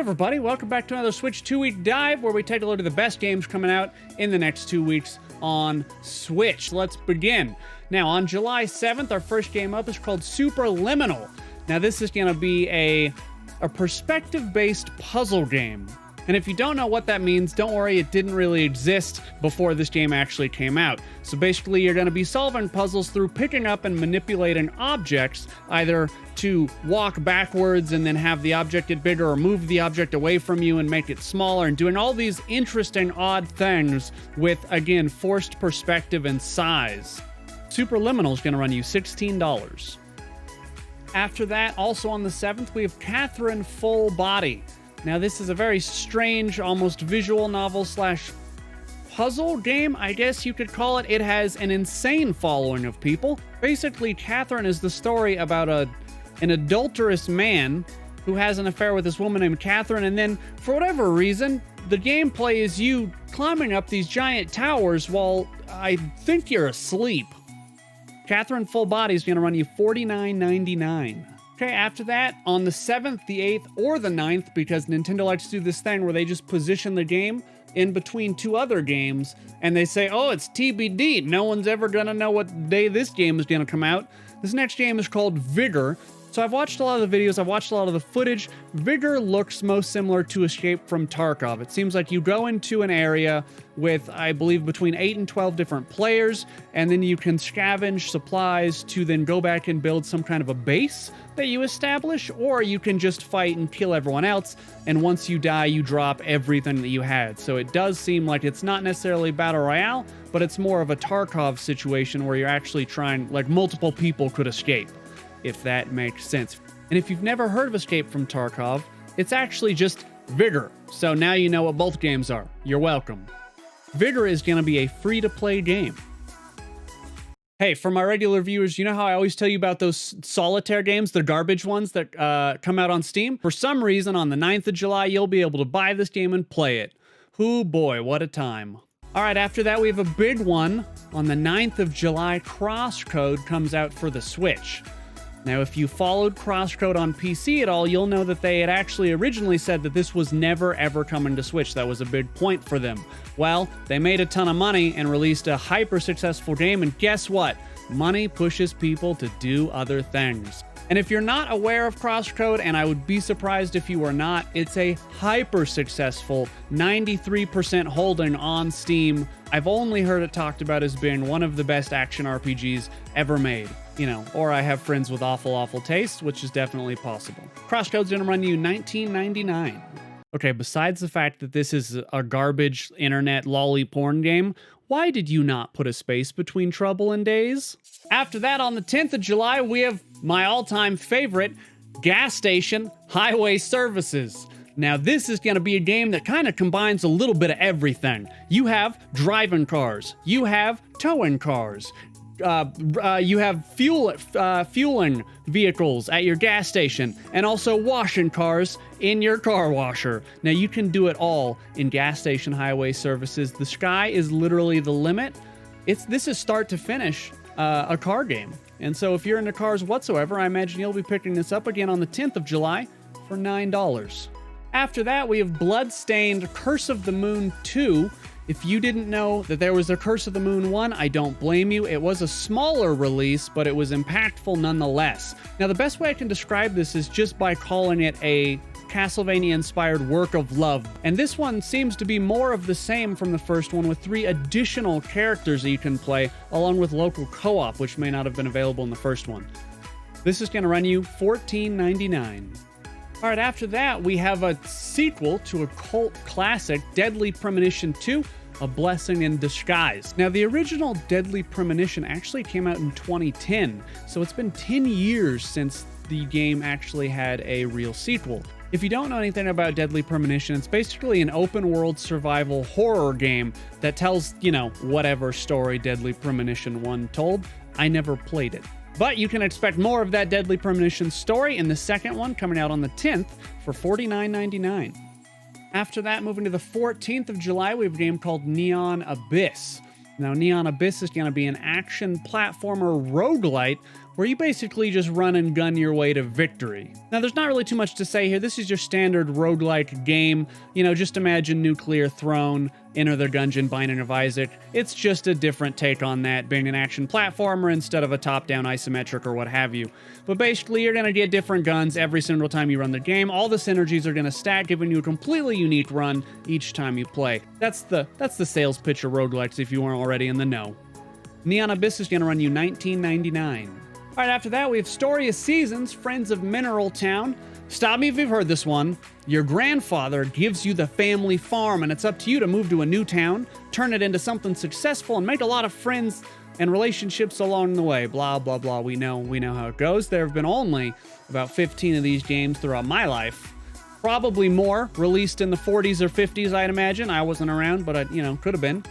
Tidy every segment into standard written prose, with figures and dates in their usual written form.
everybody, welcome back to another Switch 2-week dive where we take a look at the best games coming out in the next 2 weeks on Switch. Let's begin. Now, on July 7th, our first game up is called Superliminal. Now, this is going to be a perspective-based puzzle game. And if you don't know what that means, don't worry, it didn't really exist before this game actually came out. So basically, you're going to be solving puzzles through picking up and manipulating objects, either to walk backwards and then have the object get bigger, or move the object away from you and make it smaller, and doing all these interesting, odd things with, again, forced perspective and size. Superliminal is going to run you $16. After that, also on the 7th, we have Katherine Full Body. Now, this is a very strange, almost visual novel slash puzzle game, I guess you could call it. It has an insane following of people. Basically, Katherine is the story about an adulterous man who has an affair with this woman named Katherine, and then, for whatever reason, the gameplay is you climbing up these giant towers while I think you're asleep. Katherine Full Body is going to run you $49.99. Okay, after that, on the 7th, the 8th, or the 9th, because Nintendo likes to do this thing where they just position the game in between two other games, and they say, oh, it's TBD. No one's ever going to know what day this game is going to come out. This next game is called Vigor. So I've watched a lot of the videos, I've watched a lot of the footage. Vigor looks most similar to Escape from Tarkov. It seems like you go into an area with, I believe, between 8 and 12 different players, and then you can scavenge supplies to then go back and build some kind of a base that you establish, or you can just fight and kill everyone else, and once you die, you drop everything that you had. So it does seem like it's not necessarily Battle Royale, but it's more of a Tarkov situation where you're actually trying, like, multiple people could escape, if that makes sense. And if you've never heard of Escape from Tarkov, it's actually just Vigor. So now you know what both games are. You're welcome. Vigor is going to be a free-to-play game. Hey, for my regular viewers, you know how I always tell you about those solitaire games, the garbage ones that come out on Steam? For some reason, on the 9th of July, you'll be able to buy this game and play it. Hoo boy, what a time. All right, after that, we have a big one. On the 9th of July, Crossroads comes out for the Switch. Now, if you followed Crossroads on PC at all, you'll know that they had actually originally said that this was never ever coming to Switch. That was a big point for them. Well, they made a ton of money and released a hyper successful game, and guess what? Money pushes people to do other things. And if you're not aware of Crossroads, and I would be surprised if you were not, it's a hyper successful 93% holding on Steam. I've only heard it talked about as being one of the best action RPGs ever made. You know, or I have friends with awful taste, which is definitely possible. Crossroads is going to run you $19.99. Okay, besides the fact that this is a garbage internet lolly porn game, why did you not put a space between trouble and days? After that, on the 10th of July, we have my all-time favorite, Gas Station Highway Services. Now, this is going to be a game that kind of combines a little bit of everything. You have driving cars. You have towing cars. You have fueling vehicles at your gas station, and also washing cars in your car washer. Now, you can do it all in Gas Station Highway Services. The sky is literally the limit. This is start to finish a car game. And so if you're into cars whatsoever, I imagine you'll be picking this up again on the 10th of July for $9. After that, we have Bloodstained Curse of the Moon 2. If you didn't know that there was a Curse of the Moon 1, I don't blame you. It was a smaller release, but it was impactful nonetheless. Now, the best way I can describe this is just by calling it a Castlevania-inspired work of love. And this one seems to be more of the same from the first one, with 3 additional characters that you can play, along with local co-op, which may not have been available in the first one. This is going to run you $14.99. All right, after that, we have a sequel to a cult classic, Deadly Premonition 2, A Blessing in Disguise. Now, the original Deadly Premonition actually came out in 2010, so it's been 10 years since the game actually had a real sequel. If you don't know anything about Deadly Premonition, it's basically an open-world survival horror game that tells, you know, whatever story Deadly Premonition 1 told. I never played it. But you can expect more of that Deadly Premonition story in the second one, coming out on the 10th for $49.99. After that, moving to the 14th of July, we have a game called Neon Abyss. Now, Neon Abyss is going to be an action platformer roguelite where you basically just run and gun your way to victory. Now, there's not really too much to say here. This is your standard roguelike game. You know, just imagine Nuclear Throne, Enter the Gungeon, Binding of Isaac. It's just a different take on that, being an action platformer instead of a top-down isometric or what have you. But basically, you're going to get different guns every single time you run the game. All the synergies are going to stack, giving you a completely unique run each time you play. That's the sales pitch of roguelikes if you weren't already in the know. Neon Abyss is going to run you $19.99. All right, after that, we have Story of Seasons, Friends of Mineral Town. Stop me if you've heard this one. Your grandfather gives you the family farm, and it's up to you to move to a new town, turn it into something successful, and make a lot of friends and relationships along the way. Blah, blah, blah. We know how it goes. There have been only about 15 of these games throughout my life. Probably more, released in the 40s or 50s, I'd imagine. I wasn't around, but could have been.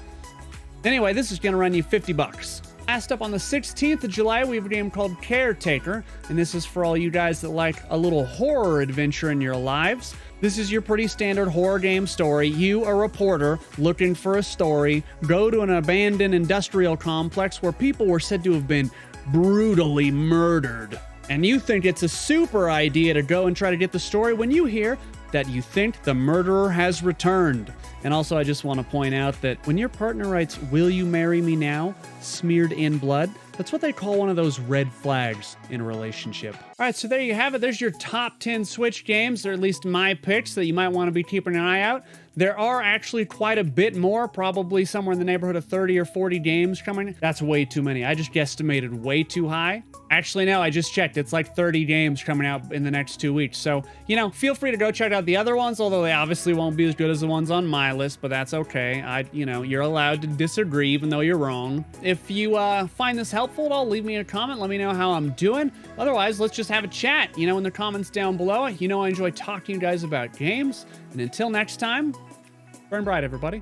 Anyway, this is going to run you $50. Last up on the 16th of July, we have a game called Caretaker, and this is for all you guys that like a little horror adventure in your lives. This is your pretty standard horror game story. You, a reporter, looking for a story, go to an abandoned industrial complex where people were said to have been brutally murdered. And you think it's a super idea to go and try to get the story when you hear that you think the murderer has returned. And also, I just want to point out that when your partner writes, "Will you marry me now?" smeared in blood, that's what they call one of those red flags in a relationship. All right, so there you have it. There's your top 10 Switch games, or at least my picks that you might want to be keeping an eye out. There are actually quite a bit more, probably somewhere in the neighborhood of 30 or 40 games coming. That's way too many. I just guesstimated way too high. Actually, no, I just checked. It's like 30 games coming out in the next 2 weeks. So, feel free to go check out the other ones, although they obviously won't be as good as the ones on my list, but that's okay. You're allowed to disagree even though you're wrong. If you find this helpful at all, leave me a comment. Let me know how I'm doing. Otherwise, let's just have a chat, in the comments down below. I enjoy talking to you guys about games. And until next time, burn bright, everybody.